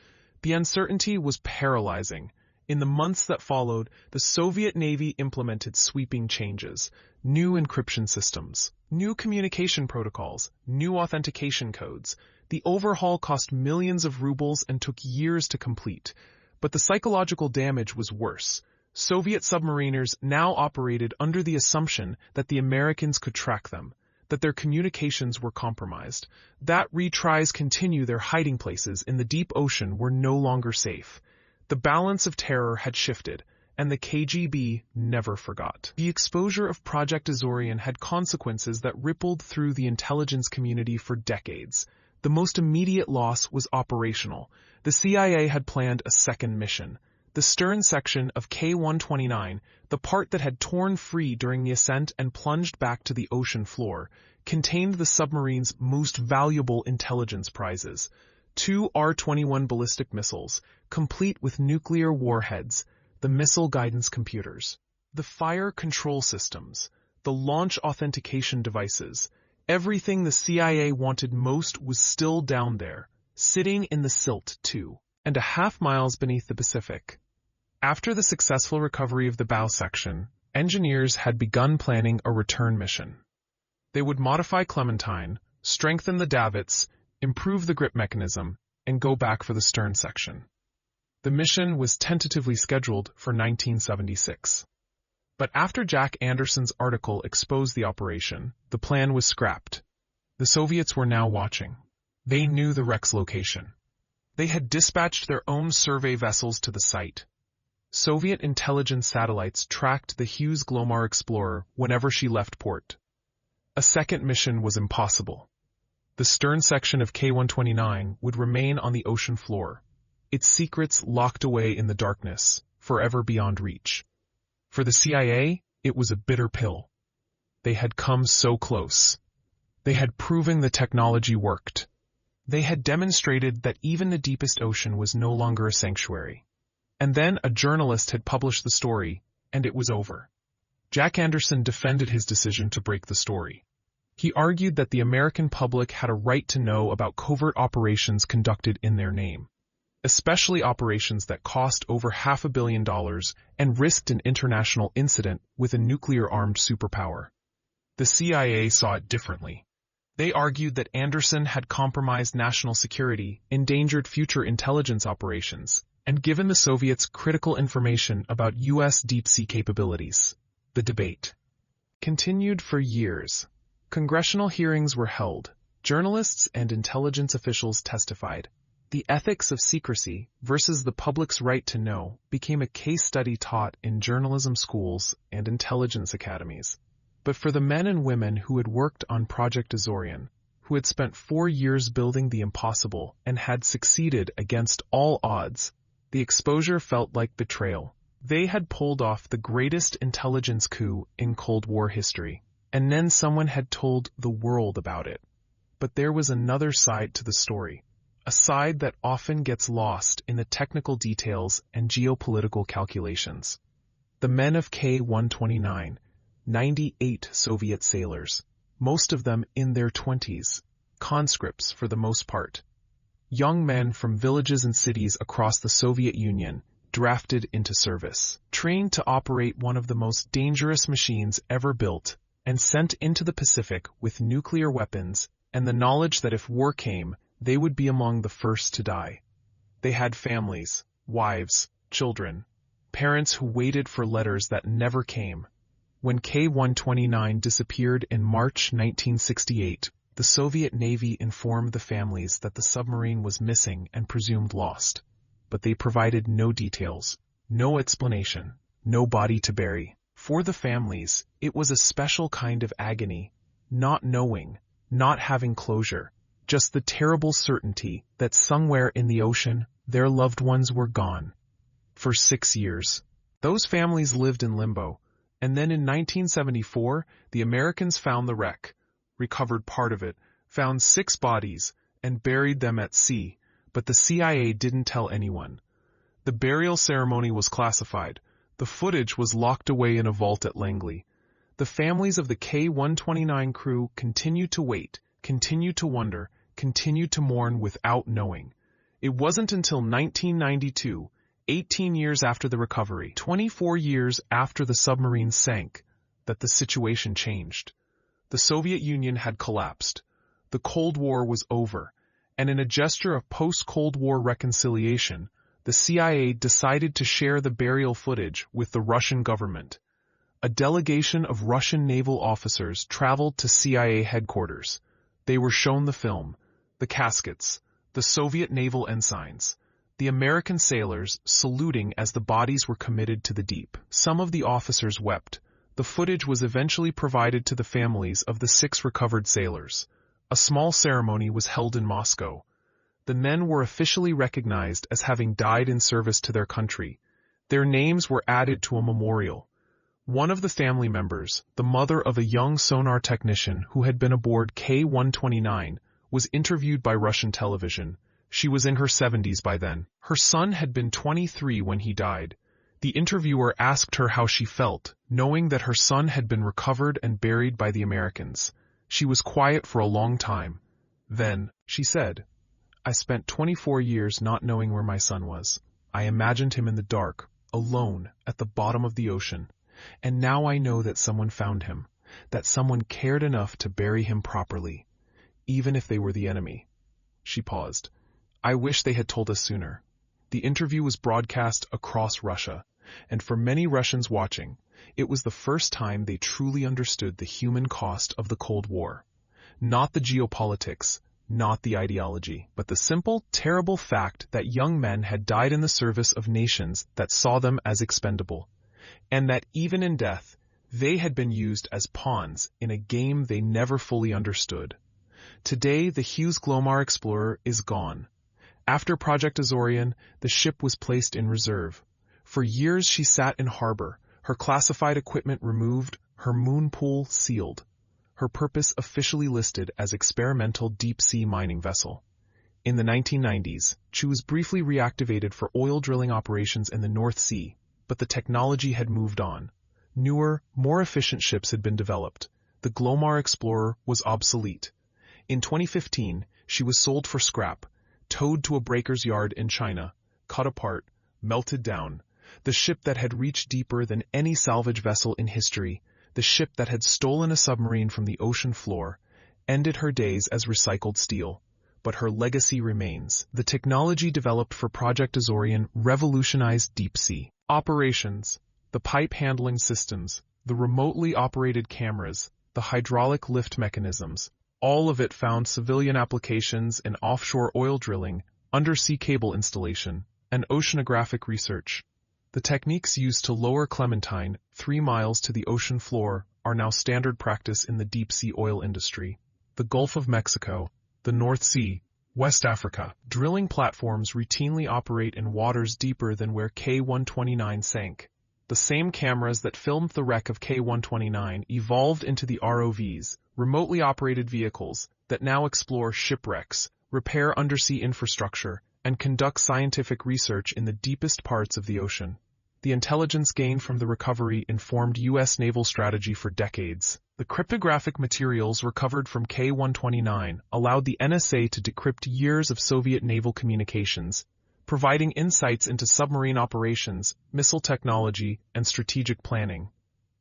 The uncertainty was paralyzing. In the months that followed, the Soviet Navy implemented sweeping changes, new encryption systems, new communication protocols, new authentication codes. The overhaul cost millions of rubles and took years to complete. But the psychological damage was worse. Soviet submariners now operated under the assumption that the Americans could track them, that their communications were compromised, that retries continue their hiding places in the deep ocean were no longer safe. The balance of terror had shifted, and the KGB never forgot. The exposure of Project Azorian had consequences that rippled through the intelligence community for decades. The most immediate loss was operational. The CIA had planned a second mission. The stern section of K-129, the part that had torn free during the ascent and plunged back to the ocean floor, contained the submarine's most valuable intelligence prizes. 2 R-21 ballistic missiles, complete with nuclear warheads, the missile guidance computers, the fire control systems, the launch authentication devices. Everything the CIA wanted most was still down there, sitting in the silt 2.5 miles beneath the Pacific. After the successful recovery of the bow section, engineers had begun planning a return mission. They would modify Clementine, strengthen the davits, improve the grip mechanism, and go back for the stern section. The mission was tentatively scheduled for 1976. But after Jack Anderson's article exposed the operation, the plan was scrapped. The Soviets were now watching. They knew the wreck's location. They had dispatched their own survey vessels to the site. Soviet intelligence satellites tracked the Hughes Glomar Explorer whenever she left port. A second mission was impossible. The stern section of K-129 would remain on the ocean floor, its secrets locked away in the darkness, forever beyond reach. For the CIA, It was a bitter pill. They had come so close. They had proven the technology worked. They had demonstrated that even the deepest ocean was no longer a sanctuary. And then a journalist had published the story, and it was over. Jack Anderson defended his decision to break the story. He argued that the American public had a right to know about covert operations conducted in their name, especially operations that cost over $500 million and risked an international incident with a nuclear-armed superpower. The CIA saw it differently. They argued that Anderson had compromised national security, endangered future intelligence operations, and given the Soviets critical information about U.S. deep-sea capabilities. The debate continued for years. Congressional hearings were held. Journalists and intelligence officials testified. The ethics of secrecy versus the public's right to know became a case study taught in journalism schools and intelligence academies. But for the men and women who had worked on Project Azorian, who had spent 4 years building the impossible and had succeeded against all odds, the exposure felt like betrayal. They had pulled off the greatest intelligence coup in Cold War history, and then someone had told the world about it. But there was another side to the story, a side that often gets lost in the technical details and geopolitical calculations. The men of K-129, 98 Soviet sailors, most of them in their 20s, conscripts for the most part. Young men from villages and cities across the Soviet Union, drafted into service, trained to operate one of the most dangerous machines ever built, and sent into the Pacific with nuclear weapons and the knowledge that if war came, they would be among the first to die. They had families, wives, children, parents who waited for letters that never came. When K-129 disappeared in March 1968, the Soviet Navy informed the families that the submarine was missing and presumed lost. But they provided no details, no explanation, no body to bury. For the families, it was a special kind of agony, not knowing, not having closure, just the terrible certainty that somewhere in the ocean, their loved ones were gone. For 6 years, those families lived in limbo, and then in 1974, the Americans found the wreck, recovered part of it, found 6 bodies, and buried them at sea, but the CIA didn't tell anyone. The burial ceremony was classified. The footage was locked away in a vault at Langley. The families of the K-129 crew continued to wait, continued to wonder, continued to mourn without knowing. It wasn't until 1992, 18 years after the recovery, 24 years after the submarine sank, that the situation changed. The Soviet Union had collapsed. The Cold War was over, and in a gesture of post-Cold War reconciliation, the CIA decided to share the burial footage with the Russian government. A delegation of Russian naval officers traveled to CIA headquarters. They were shown the film, the caskets, the Soviet naval ensigns, the American sailors saluting as the bodies were committed to the deep. Some of the officers wept. The footage was eventually provided to the families of the 6 recovered sailors. A small ceremony was held in Moscow. The men were officially recognized as having died in service to their country. Their names were added to a memorial. One of the family members, the mother of a young sonar technician who had been aboard K-129, was interviewed by Russian television. She was in her 70s by then. Her son had been 23 when he died. The interviewer asked her how she felt, knowing that her son had been recovered and buried by the Americans. She was quiet for a long time. Then, she said, "I spent 24 years not knowing where my son was. I imagined him in the dark, alone, at the bottom of the ocean. And now I know that someone found him, that someone cared enough to bury him properly, even if they were the enemy." She paused. "I wish they had told us sooner." The interview was broadcast across Russia, and for many Russians watching, it was the first time they truly understood the human cost of the Cold War. Not the geopolitics, not the ideology, but the simple, terrible fact that young men had died in the service of nations that saw them as expendable, and that even in death, they had been used as pawns in a game they never fully understood. Today, the Hughes Glomar Explorer is gone. After Project Azorian, the ship was placed in reserve. For years she sat in harbor, her classified equipment removed, her moon pool sealed, her purpose officially listed as experimental deep-sea mining vessel. In the 1990s, she was briefly reactivated for oil drilling operations in the North Sea, but the technology had moved on. Newer, more efficient ships had been developed. The Glomar Explorer was obsolete. In 2015, she was sold for scrap, towed to a breaker's yard in China, cut apart, melted down. The ship that had reached deeper than any salvage vessel in history, the ship that had stolen a submarine from the ocean floor, ended her days as recycled steel. But her legacy remains. The technology developed for Project Azorian revolutionized deep-sea operations, the pipe handling systems, the remotely operated cameras, the hydraulic lift mechanisms. All of it found civilian applications in offshore oil drilling, undersea cable installation, and oceanographic research. The techniques used to lower Clementine 3 miles to the ocean floor are now standard practice in the deep-sea oil industry. The Gulf of Mexico, the North Sea, West Africa. Drilling platforms routinely operate in waters deeper than where K-129 sank. The same cameras that filmed the wreck of K-129 evolved into the ROVs, remotely operated vehicles, that now explore shipwrecks, repair undersea infrastructure, and conduct scientific research in the deepest parts of the ocean. The intelligence gained from the recovery informed U.S. naval strategy for decades. The cryptographic materials recovered from K-129 allowed the NSA to decrypt years of Soviet naval communications, providing insights into submarine operations, missile technology, and strategic planning.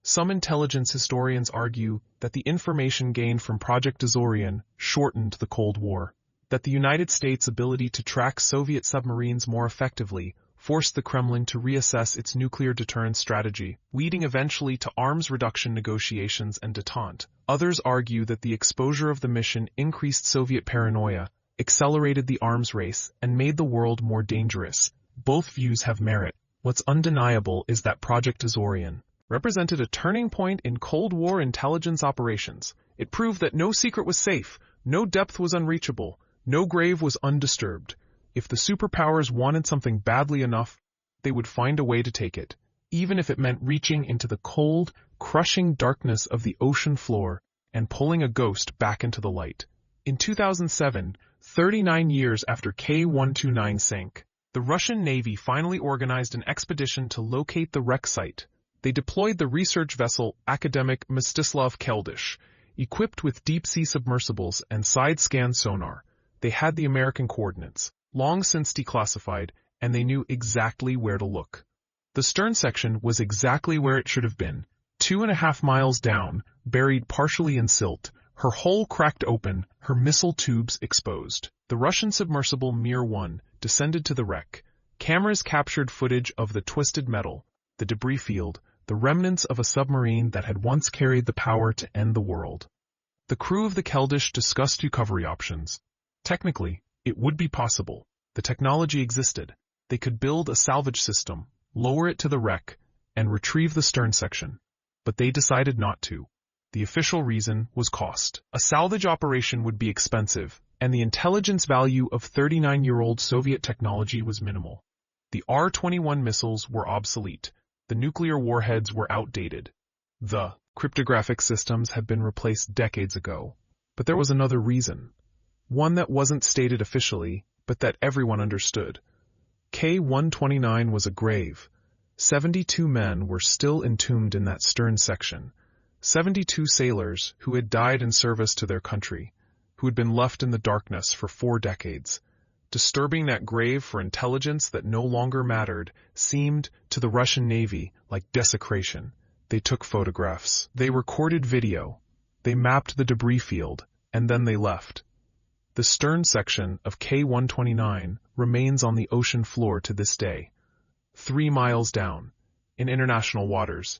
Some intelligence historians argue that the information gained from Project Azorian shortened the Cold War, that the United States' ability to track Soviet submarines more effectively forced the Kremlin to reassess its nuclear deterrence strategy, leading eventually to arms reduction negotiations and détente. Others argue that the exposure of the mission increased Soviet paranoia, accelerated the arms race, and made the world more dangerous. Both views have merit. What's undeniable is that Project Azorian represented a turning point in Cold War intelligence operations. It proved that no secret was safe, no depth was unreachable, no grave was undisturbed. If the superpowers wanted something badly enough, they would find a way to take it, even if it meant reaching into the cold, crushing darkness of the ocean floor and pulling a ghost back into the light. In 2007, 39 years after K-129 sank, the Russian Navy finally organized an expedition to locate the wreck site. They deployed the research vessel Academic Mstislav Keldysh, equipped with deep-sea submersibles and side-scan sonar. They had the American coordinates, long since declassified, and they knew exactly where to look. The stern section was exactly where it should have been, 2.5 miles down, buried partially in silt, her hull cracked open, her missile tubes exposed. The Russian submersible Mir-1 descended to the wreck. Cameras captured footage of the twisted metal, the debris field, the remnants of a submarine that had once carried the power to end the world. The crew of the Keldysh discussed recovery options. Technically, it would be possible. The technology existed. They could build a salvage system, lower it to the wreck, and retrieve the stern section. But they decided not to. The official reason was cost. A salvage operation would be expensive, and the intelligence value of 39-year-old Soviet technology was minimal. The R-21 missiles were obsolete. The nuclear warheads were outdated. The cryptographic systems had been replaced decades ago. But there was another reason. One that wasn't stated officially, but that everyone understood. K-129 was a grave. 72 men were still entombed in that stern section. 72 sailors who had died in service to their country, who had been left in the darkness for 4 decades. Disturbing that grave for intelligence that no longer mattered seemed, to the Russian Navy, like desecration. They took photographs. They recorded video. They mapped the debris field, and then they left. The stern section of K-129 remains on the ocean floor to this day, 3 miles down, in international waters,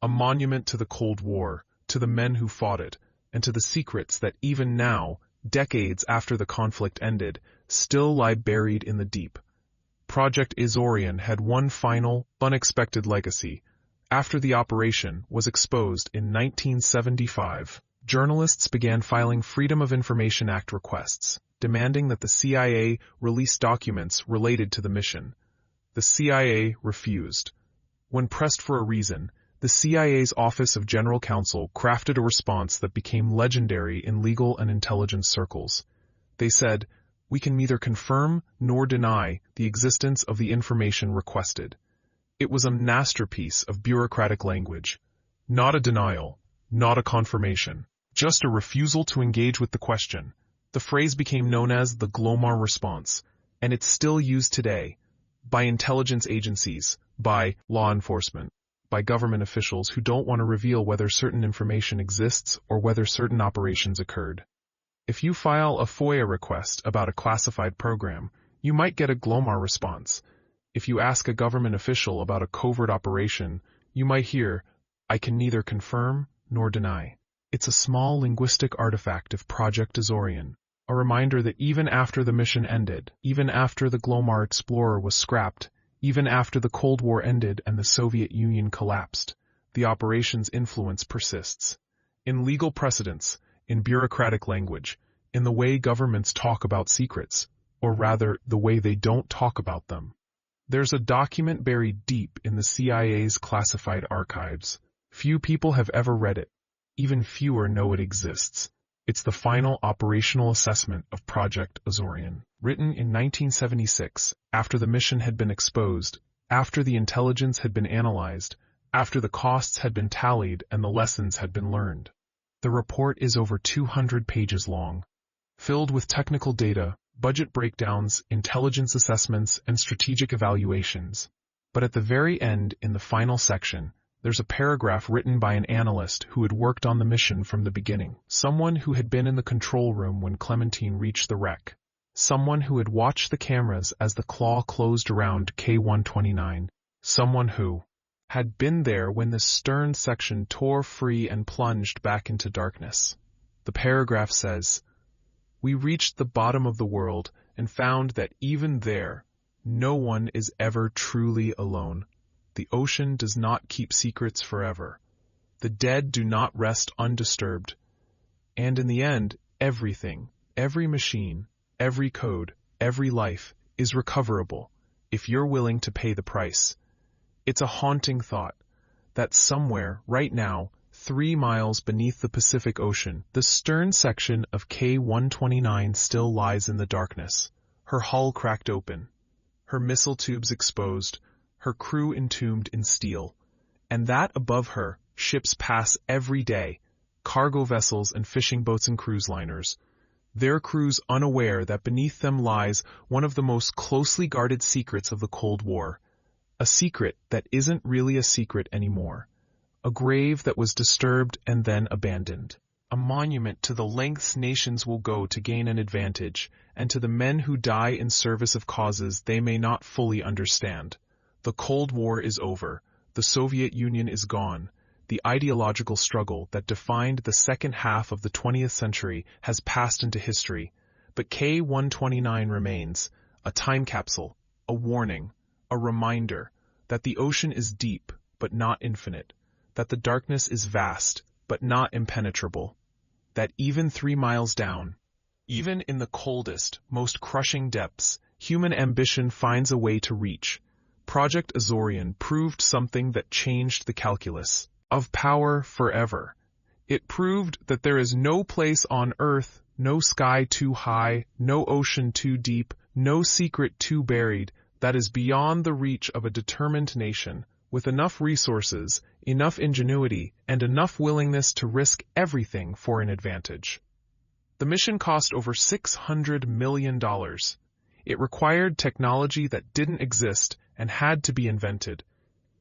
a monument to the Cold War, to the men who fought it, and to the secrets that even now, decades after the conflict ended, still lie buried in the deep. Project Azorian had one final, unexpected legacy. After the operation was exposed in 1975, journalists began filing Freedom of Information Act requests, demanding that the CIA release documents related to the mission. The CIA refused. When pressed for a reason, the CIA's Office of General Counsel crafted a response that became legendary in legal and intelligence circles. They said, "We can neither confirm nor deny the existence of the information requested." It was a masterpiece of bureaucratic language. Not a denial, not a confirmation, just a refusal to engage with the question. The phrase became known as the Glomar response, and it's still used today by intelligence agencies, by law enforcement, by government officials who don't want to reveal whether certain information exists or whether certain operations occurred. If you file a FOIA request about a classified program, you might get a Glomar response. If you ask a government official about a covert operation, you might hear, "I can neither confirm nor deny." It's a small linguistic artifact of Project Azorian, a reminder that even after the mission ended, even after the Glomar Explorer was scrapped, even after the Cold War ended and the Soviet Union collapsed, the operation's influence persists. In legal precedents, in bureaucratic language, in the way governments talk about secrets, or rather, the way they don't talk about them. There's a document buried deep in the CIA's classified archives. Few people have ever read it. Even fewer know it exists. It's the final operational assessment of Project Azorian. Written in 1976, after the mission had been exposed, after the intelligence had been analyzed, after the costs had been tallied and the lessons had been learned. The report is over 200 pages long, filled with technical data, budget breakdowns, intelligence assessments, and strategic evaluations. But at the very end, in the final section, there's a paragraph written by an analyst who had worked on the mission from the beginning, someone who had been in the control room when Clementine reached the wreck, someone who had watched the cameras as the claw closed around K-129, someone who had been there when the stern section tore free and plunged back into darkness. The paragraph says, "We reached the bottom of the world and found that even there, no one is ever truly alone. The ocean does not keep secrets forever. The dead do not rest undisturbed. And in the end, everything, every machine, every code, every life is recoverable if you're willing to pay the price." It's a haunting thought that somewhere, right now, 3 miles beneath the Pacific Ocean, the stern section of K-129 still lies in the darkness, her hull cracked open, her missile tubes exposed, her crew entombed in steel. And that above her, ships pass every day, cargo vessels and fishing boats and cruise liners, their crews unaware that beneath them lies one of the most closely guarded secrets of the Cold War, a secret that isn't really a secret anymore, a grave that was disturbed and then abandoned, a monument to the lengths nations will go to gain an advantage, and to the men who die in service of causes they may not fully understand. The Cold War is over, the Soviet Union is gone, the ideological struggle that defined the second half of the 20th century has passed into history, but K-129 remains, a time capsule, a warning, a reminder that the ocean is deep but not infinite, that the darkness is vast but not impenetrable, that even 3 miles down, even in the coldest, most crushing depths, human ambition finds a way to reach. Project Azorian proved something that changed the calculus of power forever. It proved that there is no place on Earth, no sky too high, no ocean too deep, no secret too buried, that is beyond the reach of a determined nation, with enough resources, enough ingenuity, and enough willingness to risk everything for an advantage. The mission cost over $600 million. It required technology that didn't exist and had to be invented.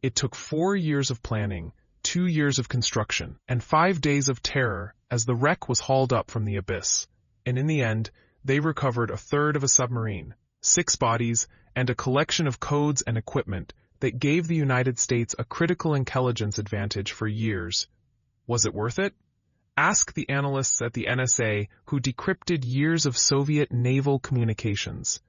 It took 4 years of planning, 2 years of construction, and 5 days of terror as the wreck was hauled up from the abyss. And in the end, they recovered 1/3 of a submarine, 6 bodies, and a collection of codes and equipment that gave the United States a critical intelligence advantage for years. Was it worth it? Ask the analysts at the NSA who decrypted years of Soviet naval communications.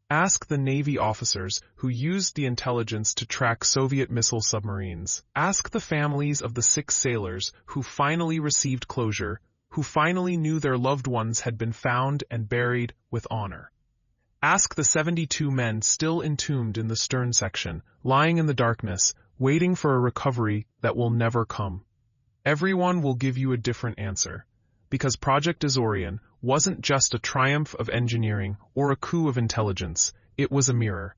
Ask the Navy officers who used the intelligence to track Soviet missile submarines. Ask the families of the 6 sailors who finally received closure, who finally knew their loved ones had been found and buried with honor. Ask the 72 men still entombed in the stern section, lying in the darkness, waiting for a recovery that will never come. Everyone will give you a different answer, because Project Azorian wasn't just a triumph of engineering or a coup of intelligence, it was a mirror.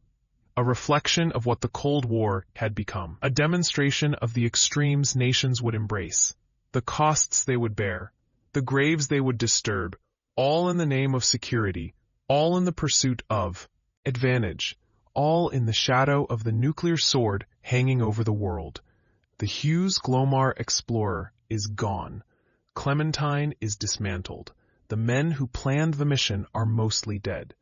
A reflection of what the Cold War had become, a demonstration of the extremes nations would embrace, the costs they would bear, the graves they would disturb, all in the name of security, all in the pursuit of advantage, all in the shadow of the nuclear sword hanging over the world. The Hughes Glomar Explorer is gone. Clementine is dismantled. The men who planned the mission are mostly dead.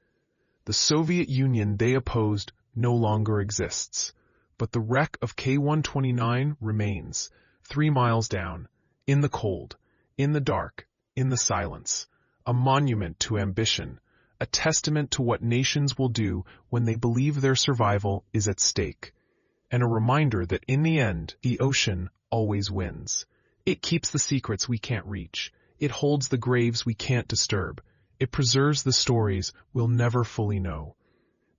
The Soviet Union they opposed no longer exists, but the wreck of K-129 remains, 3 miles down, in the cold, in the dark, in the silence, a monument to ambition, a testament to what nations will do when they believe their survival is at stake, and a reminder that in the end, the ocean always wins. It keeps the secrets we can't reach. It holds the graves we can't disturb. It preserves the stories we'll never fully know.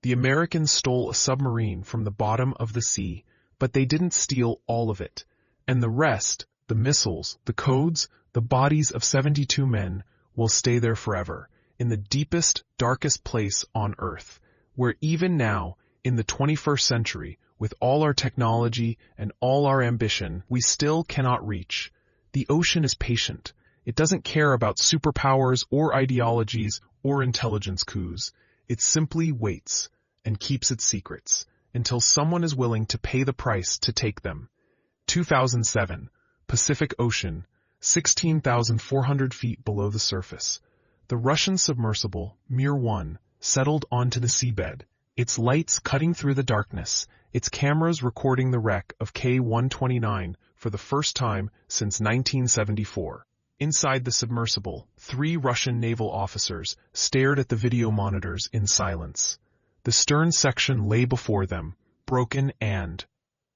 The Americans stole a submarine from the bottom of the sea, but they didn't steal all of it. And the rest, the missiles, the codes, the bodies of 72 men, will stay there forever, in the deepest, darkest place on Earth, where even now, in the 21st century, with all our technology and all our ambition, we still cannot reach. The ocean is patient. It doesn't care about superpowers or ideologies or intelligence coups. It simply waits and keeps its secrets until someone is willing to pay the price to take them. 2007, Pacific Ocean, 16,400 feet below the surface. The Russian submersible, Mir-1, settled onto the seabed, its lights cutting through the darkness, its cameras recording the wreck of K-129 for the first time since 1974. Inside the submersible, 3 Russian naval officers stared at the video monitors in silence. The stern section lay before them, broken and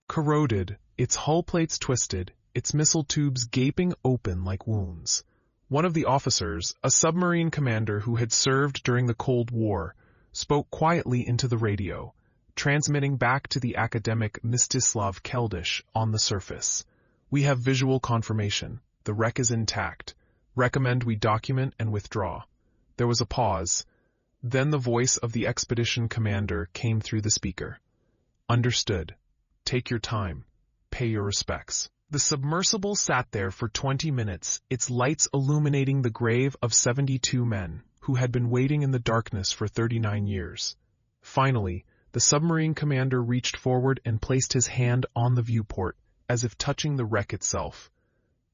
corroded, its hull plates twisted, its missile tubes gaping open like wounds. One of the officers, a submarine commander who had served during the Cold War, spoke quietly into the radio, transmitting back to the academic Mstislav Keldysh on the surface. "We have visual confirmation. The wreck is intact. Recommend we document and withdraw." There was a pause. Then the voice of the expedition commander came through the speaker. "Understood. Take your time. Pay your respects." The submersible sat there for 20 minutes, its lights illuminating the grave of 72 men, who had been waiting in the darkness for 39 years. Finally, the submarine commander reached forward and placed his hand on the viewport, as if touching the wreck itself.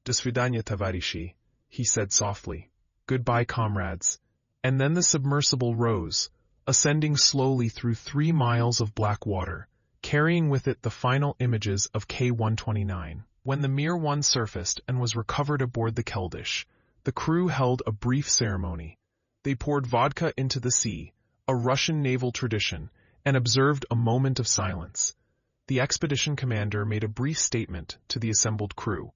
"До свидания, товарищи," he said softly. "Goodbye, comrades." And then the submersible rose, ascending slowly through 3 miles of black water, carrying with it the final images of K-129. When the Mir-1 surfaced and was recovered aboard the Keldysh, the crew held a brief ceremony. They poured vodka into the sea, a Russian naval tradition, and observed a moment of silence. The expedition commander made a brief statement to the assembled crew.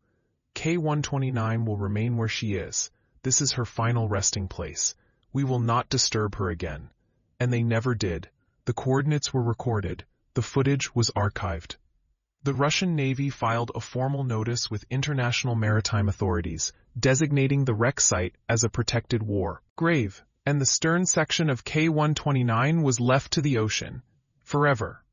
"K-129 will remain where she is. This is her final resting place. We will not disturb her again." And they never did. The coordinates were recorded. The footage was archived. The Russian Navy filed a formal notice with international maritime authorities, designating the wreck site as a protected war grave, and the stern section of K-129 was left to the ocean, forever.